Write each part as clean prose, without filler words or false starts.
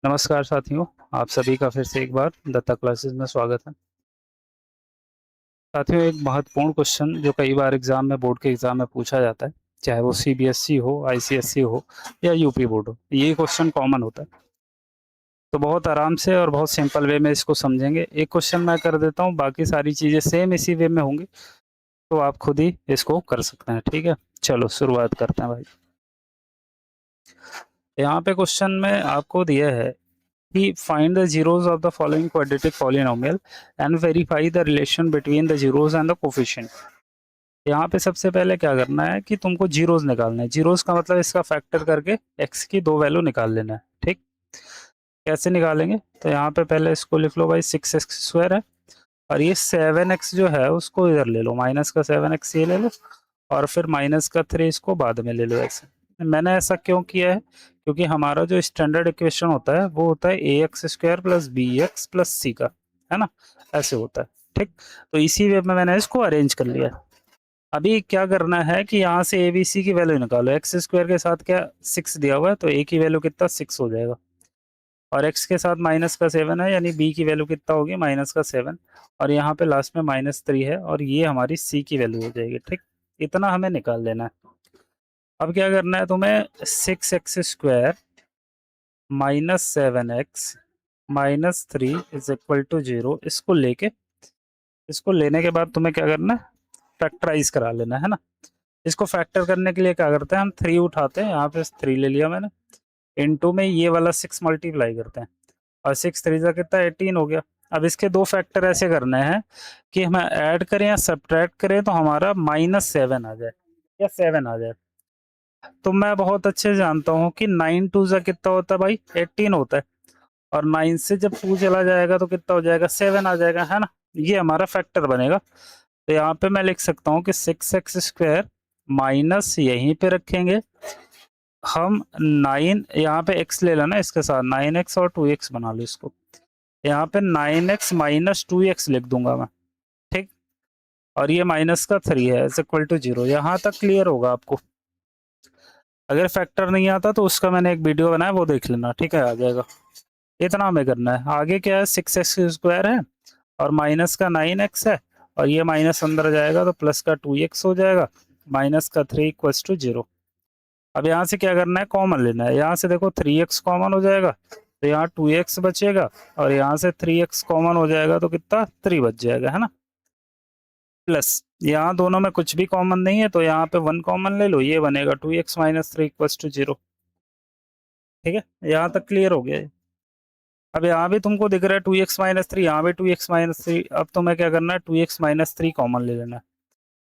नमस्कार साथियों, आप सभी का फिर से एक बार दत्ता क्लासेस में स्वागत है। साथियों, एक महत्वपूर्ण क्वेश्चन जो कई बार एग्ज़ाम में बोर्ड के एग्ज़ाम में पूछा जाता है, चाहे वो सीबीएसई हो, आईसीएसई हो या यूपी बोर्ड हो, ये क्वेश्चन कॉमन होता है। तो बहुत आराम से और बहुत सिंपल वे में इसको समझेंगे। एक क्वेश्चन मैं कर देता हूँ, बाकी सारी चीज़ें सेम इसी वे में होंगी, तो आप खुद ही इसको कर सकते हैं, ठीक है? चलो शुरुआत करते हैं भाई। यहाँ पे क्वेश्चन में आपको दिया है कि find the zeros of the following quadratic polynomial and verify the relation between the zeros and the coefficient। यहाँ पे सबसे पहले क्या करना है कि तुमको जीरोस निकालना है। जीरोस का मतलब इसका फैक्टर करके x की दो वैल्यू निकाल लेना है। ठीक, कैसे निकालेंगे? तो यहाँ पे पहले इसको लिख लो भाई, 6x² है और ये 7x जो है उसको इधर ले लो, माइनस का 7x ये ले लो और फिर माइनस का 3 इसको बाद में ले लो। ऐसे मैंने ऐसा क्यों किया है? क्योंकि हमारा जो स्टैंडर्ड इक्वेशन होता है वो होता है ax² plus B X plus C का, है ना? ऐसे होता है। ठीक, तो इसी वे में मैंने इसको अरेंज कर लिया। अभी क्या करना है कि यहाँ से ए बी सी की वैल्यू निकालो। x² के साथ क्या 6 दिया हुआ है, तो a की वैल्यू कितना 6 हो जाएगा और x के साथ माइनस का 7 है, यानी b की वैल्यू कितना होगी माइनस का 7 और यहाँ पे लास्ट में -3 है और ये हमारी c की वैल्यू हो जाएगी। ठीक, इतना हमें निकाल लेना है। अब क्या करना है तुम्हें, 6x² minus 7x minus 3 is equal to 0, इसको लेने के बाद तुम्हें क्या करना है, फैक्टराइज करा लेना है ना। इसको फैक्टर करने के लिए क्या करते हैं, हम 3 उठाते हैं, यहाँ पे 3 ले लिया मैंने, इनटू में ये वाला 6 मल्टीप्लाई करते हैं और 6 3 जा कितना 18 हो गया। अब इसके दो फैक्टर ऐसे करने हैं कि हम ऐड करें या सब्ट्रैक्ट करें तो हमारा -7 आ जाए या 7 आ जाए। तो मैं बहुत अच्छे से जानता हूँ कि 9 2 जा कितना होता है भाई, 18 होता है और 9 से जब 2 चला जाएगा तो कितना हो जाएगा, 7 आ जाएगा, है ना? ये हमारा फैक्टर बनेगा। तो यहाँ पे मैं लिख सकता हूँ कि 6x² माइनस यहीं पे रखेंगे हम 9, यहाँ पे x ले लेना इसके साथ 9x और 2x बना लो इसको। यहाँ पे 9x माइनस 2x लिख दूंगा मैं। ठीक, और ये माइनस का 3 है इज इक्वल टू 0। यहाँ तक क्लियर होगा आपको? अगर फैक्टर नहीं आता तो उसका मैंने एक वीडियो बनाया, वो देख लेना, ठीक है? आ जाएगा। इतना हमें करना है। आगे क्या है, 6x² है और माइनस का 9x है और ये माइनस अंदर जाएगा तो प्लस का 2x हो जाएगा, माइनस का 3 इक्वल्स टू 0। अब यहाँ से क्या करना है, कॉमन लेना है। यहाँ से देखो 3x कॉमन हो जाएगा तो यहाँ 2x बचेगा और यहाँ से 3x कॉमन हो जाएगा तो कितना 3 बच जाएगा, है ना? प्लस यहाँ दोनों में कुछ भी कॉमन नहीं है तो यहाँ पे 1 कॉमन ले लो, ये बनेगा 2x माइनस 3 इक्वल्स टू 0। ठीक है, यहाँ तक क्लियर हो गया है? अब यहाँ भी तुमको दिख रहा है 2x माइनस 3, यहाँ भी 2x माइनस 3। अब तुम्हें क्या करना है, 2x माइनस 3 कॉमन ले लेना है।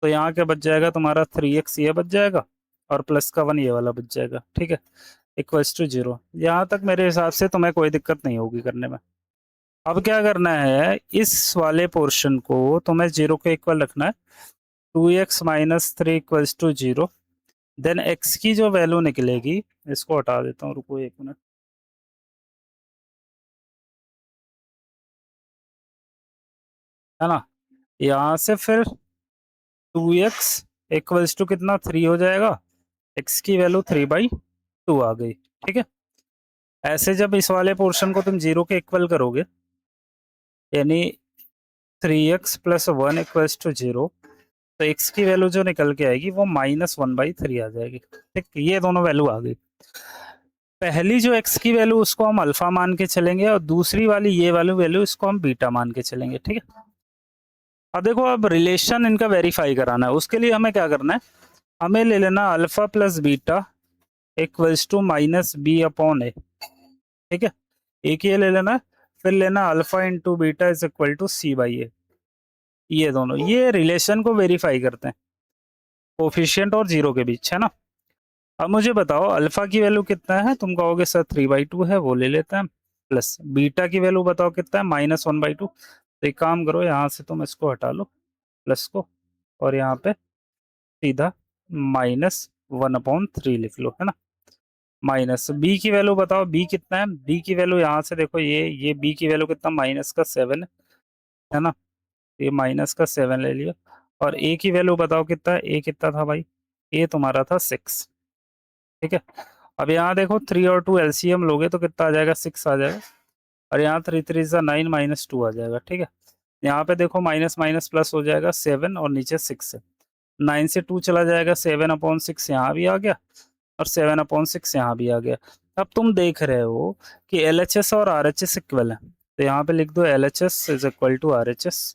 तो यहाँ क्या बच जाएगा तुम्हारा, 3x ये बच जाएगा और प्लस का 1 ये वाला बच जाएगा। ठीक है, इक्वल्स टू 0। यहाँ तक मेरे हिसाब से तुम्हें कोई दिक्कत नहीं होगी करने में। अब क्या करना है, इस वाले पोर्शन को तुम्हें 0 के इक्वल रखना है। 2x minus 3 equals to 0, then x की जो वैल्यू निकलेगी, इसको हटा देता हूँ, रुको 1 मिनट, है ना? यहाँ से फिर 2x इक्वल्स टू कितना 3 हो जाएगा, x की वैल्यू 3/2 आ गई। ठीक है, ऐसे जब इस वाले पोर्शन को तुम 0 के इक्वल करोगे, यानी 3x प्लस 1 इक्वल्स टू 0, तो x की वैल्यू जो निकल के आएगी वो -1/3 आ जाएगी। ठीक, ये दोनों वैल्यू आ गई। पहली जो x की वैल्यू उसको हम अल्फा मान के चलेंगे और दूसरी वाली ये वाली वैल्यू इसको हम बीटा मान के चलेंगे। ठीक है, अब देखो, अब रिलेशन इनका वेरीफाई कराना है। उसके लिए हमें क्या करना है, हमें ले लेना alpha plus beta equals to -b/a। ठीक है, एक ये ले लेना है, फिर लेना alpha into beta is equal to c/a। ये दोनों ये रिलेशन को वेरीफाई करते हैं कोफिशिएंट और 0 के बीच, है ना? अब मुझे बताओ अल्फा की वैल्यू कितना है, तुम कहोगे सर 3/2 है, वो ले लेते हैं। प्लस बीटा की वैल्यू बताओ कितना है, -1/2। तो एक काम करो, यहाँ से तुम इसको हटा लो प्लस को और यहाँ पे सीधा -1/3 लिख लो, है ना? माइनस बी की वैल्यू बताओ, बी कितना है? बी की वैल्यू यहाँ से देखो, ये बी की वैल्यू कितना, -7 है ना? ये -7 ले लिया। और ए की वैल्यू बताओ कितना है, ए कितना था भाई, ए तुम्हारा था 6। ठीक है, अब यहाँ देखो 3 और 2 एलसीएम लोगे तो कितना आ जाएगा, 6 आ जाएगा, और यहाँ 3 3 जा 9 -2 आ जाएगा, ठीक है। यहाँ पे देखो माइनस माइनस प्लस हो जाएगा 7 और नीचे 6 है, 9 से 2 चला जाएगा, 7/6 यहाँ भी आ गया और 7/6 यहाँ भी आ गया। अब तुम देख रहे हो कि एलएचएस और आरएचएस इक्वल है, तो यहाँ पे लिख दो LHS is equal to RHS,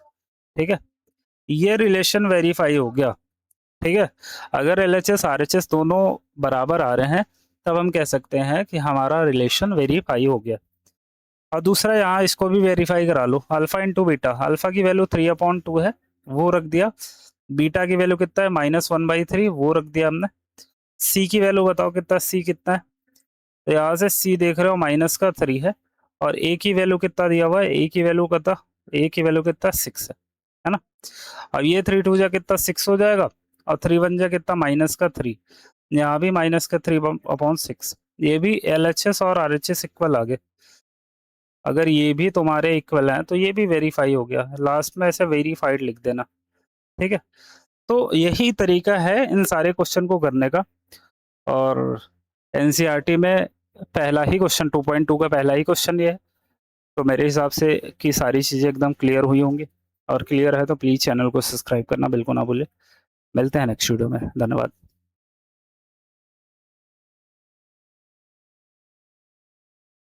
ठीक है। ये रिलेशन वेरीफाई हो गया, ठीक है। अगर एलएचएस आरएचएस दोनों बराबर आ रहे हैं तब हम कह सकते हैं कि हमारा रिलेशन वेरीफाई हो गया। और दूसरा यहाँ इसको भी वेरीफाई करा लो, अल्फा इंटू बीटा, अल्फा की वैल्यू 3/2 है वो रख दिया, बीटा की वैल्यू कितना है -1/3 वो रख दिया हमने, सी की वैल्यू बताओ कितना, सी कितना है, तो यहाँ से सी देख रहे हो -3 है, और ए की वैल्यू कितना दिया हुआ है, ए की वैल्यू कितना, ए की वैल्यू कितना 6 है ना। अब ये 3 2 जा कितना 6 हो जाएगा, और 3 1 जा कितना -3, यहाँ भी -3/6, ये भी एलएचएस और आरएचएस इक्वल आ गए। अगर ये भी तुम्हारे इक्वल हैं तो ये भी वेरीफाई हो गया, लास्ट में ऐसे वेरीफाइड लिख देना, ठीक है। तो यही तरीका है इन सारे क्वेश्चन को करने का, और एनसीईआरटी में पहला ही क्वेश्चन 2.2 का पहला ही क्वेश्चन ये है, तो मेरे हिसाब से कि सारी चीज़ें एकदम क्लियर हुई होंगी, और क्लियर है तो प्लीज़ चैनल को सब्सक्राइब करना बिल्कुल ना भूलें। मिलते हैं नेक्स्ट वीडियो में, धन्यवाद।